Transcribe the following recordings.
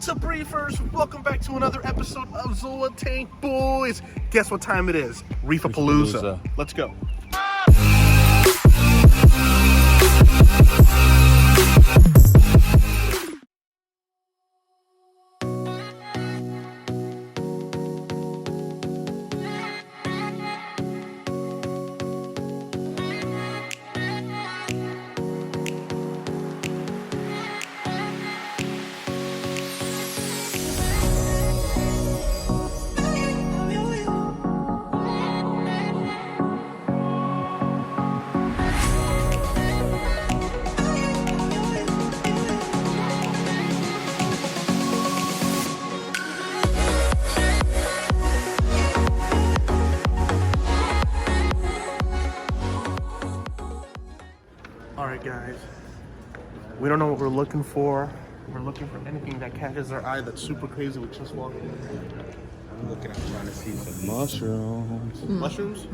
What's up, Reefers? Welcome back to another episode of Zoa Tank Boys. Guess what time it is? Reef-A-Palooza. Let's go. Alright guys, we don't know what we're looking for. We're looking for anything that catches our eye that's super crazy. We just walked in. I'm looking, I'm trying to see some mushrooms. Mushrooms?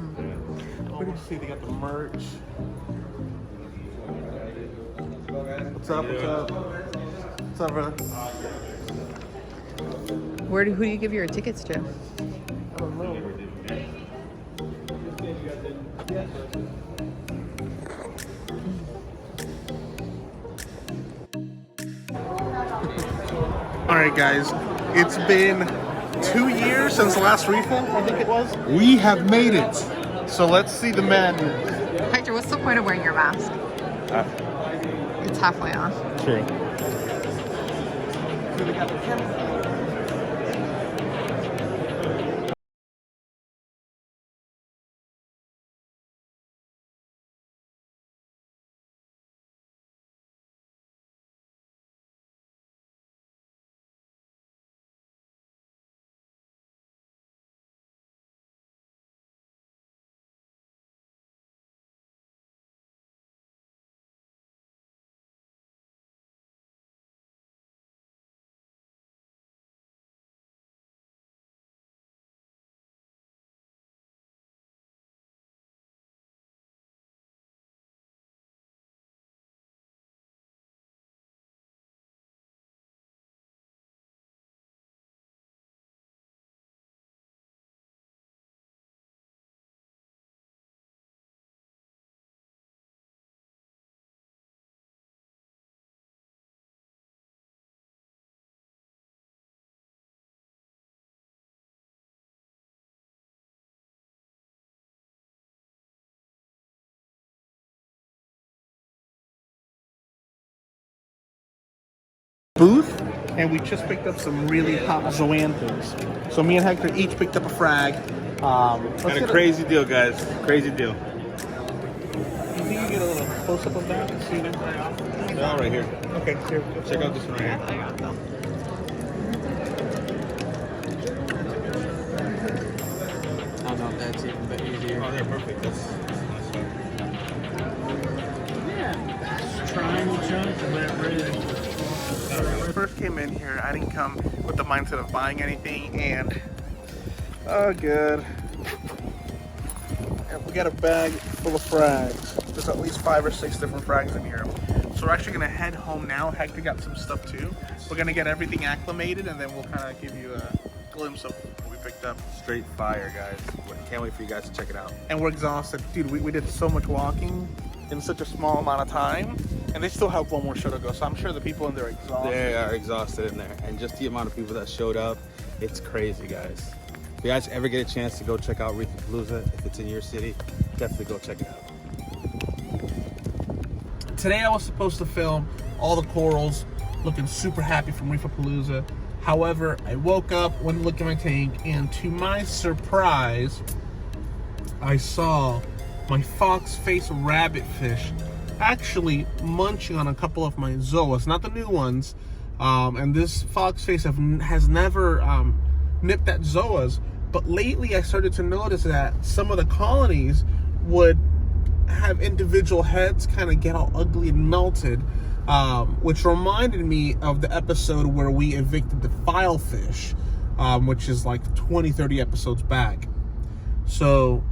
What do you see? They got the merch. What's up? What's up? What's up, brother? Who do you give your tickets to? I don't know. Alright guys, it's been 2 years since the last refill, I think it was. We have made it. So let's see the madness. Hector, what's the point of wearing your mask? It's halfway on. True. Booth, and we just picked up some really hot zoanthus. So me and Hector each picked up a frag. Got a crazy deal, guys. Crazy deal. You think you get a little close up of that and see them? They're all right here. Okay, here. Check out this one right here. I got them. I don't know if that's even bit easier. Oh, they're perfect. That's Yeah. Triangle chunks and that red. When I first came in here, I didn't come with the mindset of buying anything, and oh good. And we got a bag full of frags. There's at least 5 or 6 different frags in here. So we're actually gonna head home now. Hector got some stuff too. We're gonna get everything acclimated, and then we'll kind of give you a glimpse of what we picked up. straight fire, guys. Can't wait for you guys to check it out. And we're exhausted. Dude, we did so much walking in such a small amount of time, and they still have one more show to go. So I'm sure the people in there are exhausted. They are exhausted in there. And just the amount of people that showed up, it's crazy, guys. If you guys ever get a chance to go check out Reef-A-Palooza, if it's in your city, definitely go check it out. Today I was supposed to film all the corals, looking super happy from Reef-A-Palooza. However, I woke up, went to look at my tank, and to my surprise, I saw my fox-face rabbitfish actually munching on a couple of my zoas, not the new ones. And this fox-face has never nipped at zoas, but lately I started to notice that some of the colonies would have individual heads kind of get all ugly and melted, which reminded me of the episode where we evicted the filefish, which is like 20-30 episodes back. So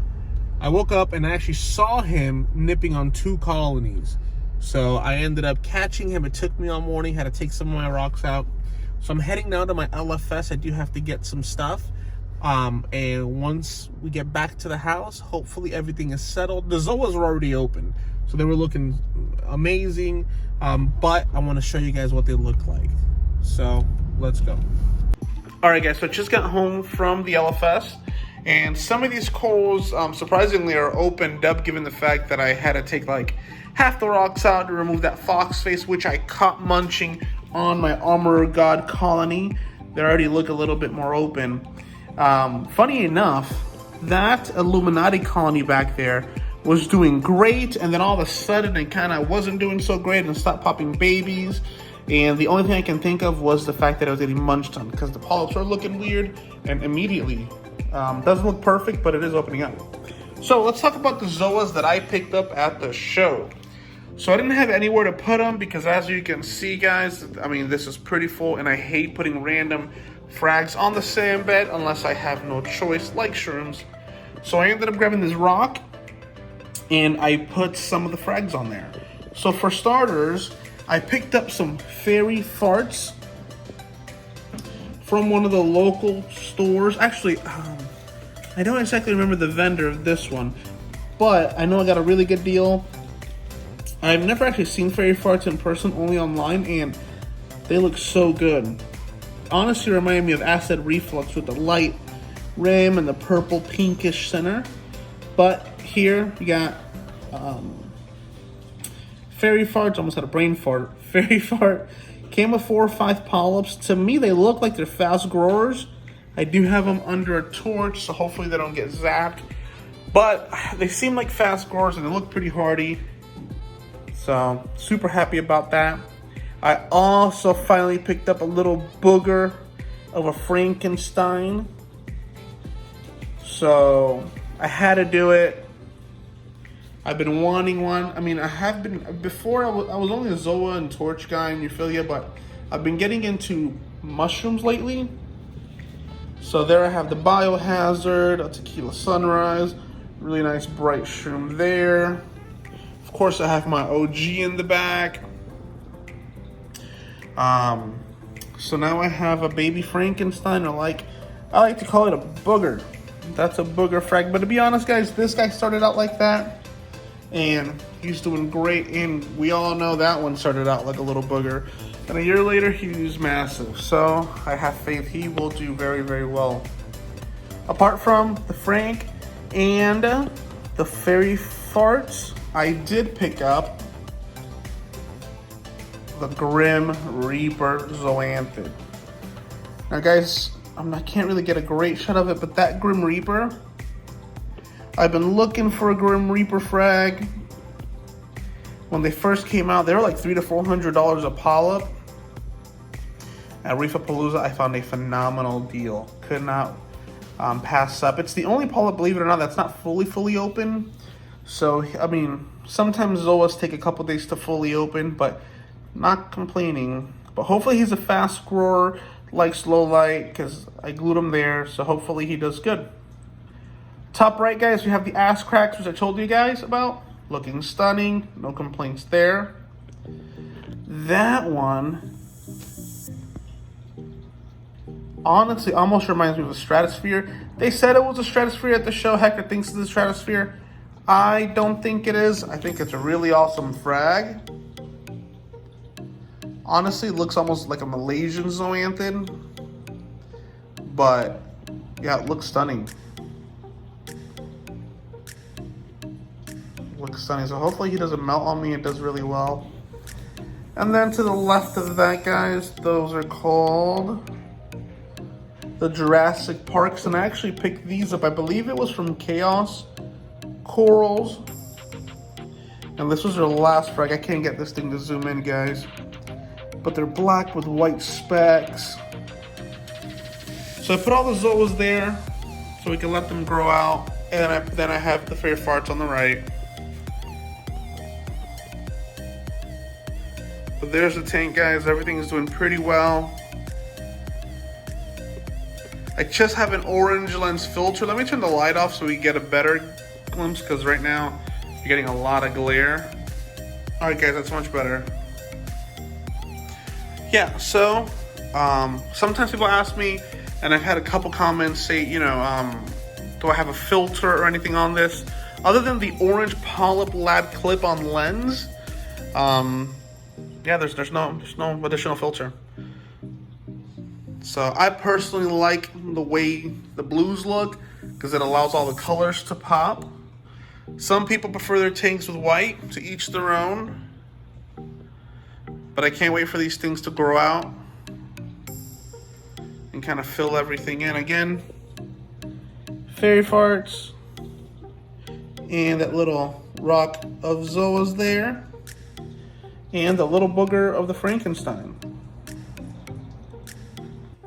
I woke up and I actually saw him nipping on 2 colonies. So I ended up catching him. It took me all morning, had to take some of my rocks out. So I'm heading down to my LFS. I do have to get some stuff. And once we get back to the house, hopefully everything is settled. The Zoas are already open, so they were looking amazing. But I want to show you guys what they look like. So let's go. All right, guys. So I just got home from the LFS, and some of these corals, surprisingly, are opened up, given the fact that I had to take like half the rocks out to remove that fox face, which I caught munching on my Armorer God colony. They already look a little bit more open. Funny enough, that Illuminati colony back there was doing great, and then all of a sudden it kind of wasn't doing so great and stopped popping babies. And the only thing I can think of was the fact that I was getting munched on, because the polyps are looking weird, and immediately doesn't look perfect, but it is opening up. So let's talk about the zoas that I picked up at the show. So I didn't have anywhere to put them because, as you can see, guys, I mean, this is pretty full, and I hate putting random frags on the sand bed unless I have no choice, like shrooms. So I ended up grabbing this rock, and I put some of the frags on there. So for starters, I picked up some fairy farts from one of the local stores. Actually, I don't exactly remember the vendor of this one, but I know I got a really good deal. I've never actually seen fairy farts in person, only online, and they look so good. Honestly, remind me of acid reflux with the light rim and the purple pinkish center. But here we got fairy farts. Almost had a brain fart. Fairy fart came with 4 or 5 polyps. To me, they look like they're fast growers. I do have them under a torch, so hopefully they don't get zapped. But they seem like fast growers, and they look pretty hardy. So, super happy about that. I also finally picked up a little booger of a Frankenstein. So, I had to do it. I've been wanting one. I mean, I have been, before I was only a Zoa and Torch guy in Euphilia, but I've been getting into mushrooms lately. So there I have the Biohazard, a Tequila Sunrise, really nice bright shroom there. Of course, I have my OG in the back. So now I have a baby Frankenstein, or I like to call it a booger. That's a booger frag. But to be honest, guys, this guy started out like that, and he's doing great. And we all know that one started out like a little booger, and a year later he was massive. So I have faith he will do very, very well. Apart from the Frank and the fairy farts, I did pick up the Grim Reaper zoanthid. Now, guys, I can't really get a great shot of it, but that Grim Reaper, I've been looking for a Grim Reaper frag. When they first came out, they were like $300 to $400 a polyp. At Reef-A-Palooza, I found a phenomenal deal. Could not pass up. It's the only polyp, believe it or not, that's not fully open. So, I mean, sometimes zoas take a couple days to fully open, but not complaining. But hopefully he's a fast grower, likes low light, because I glued him there, so hopefully he does good. Top right, guys, we have the ass cracks, which I told you guys about. Looking stunning, no complaints there. That one, honestly, almost reminds me of a stratosphere. They said it was a stratosphere at the show. Hector thinks it's a stratosphere. I don't think it is. I think it's a really awesome frag. Honestly, it looks almost like a Malaysian zoanthid. But, yeah, it looks stunning. Looks stunning. So hopefully he doesn't melt on me. It does really well. And then to the left of that, guys, those are called the Jurassic Parks. And I actually picked these up. I believe it was from Chaos Corals. And this was their last frag. I can't get this thing to zoom in, guys. But they're black with white specks. So I put all the zoas there so we can let them grow out. And then I have the fairy farts on the right. But there's the tank, guys. Everything is doing pretty well. I just have an orange lens filter. Let me turn the light off so we get a better glimpse, because right now you're getting a lot of glare. All right, guys, that's much better. Yeah, so Sometimes people ask me, and I've had a couple comments say, do I have a filter or anything on this? Other than the orange Polyp Lab clip-on lens, yeah, there's no additional filter. So I personally like the way the blues look because it allows all the colors to pop. Some people prefer their tanks with white, to each their own. But I can't wait for these things to grow out and kind of fill everything in. Again, fairy farts and that little rock of Zoa's there and the little booger of the Frankenstein.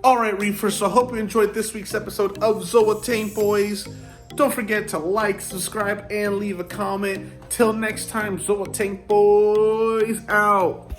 Alright, Reefers, so I hope you enjoyed this week's episode of Zoa Tank Boys. Don't forget to like, subscribe, and leave a comment. Till next time, Zoa Tank Boys out.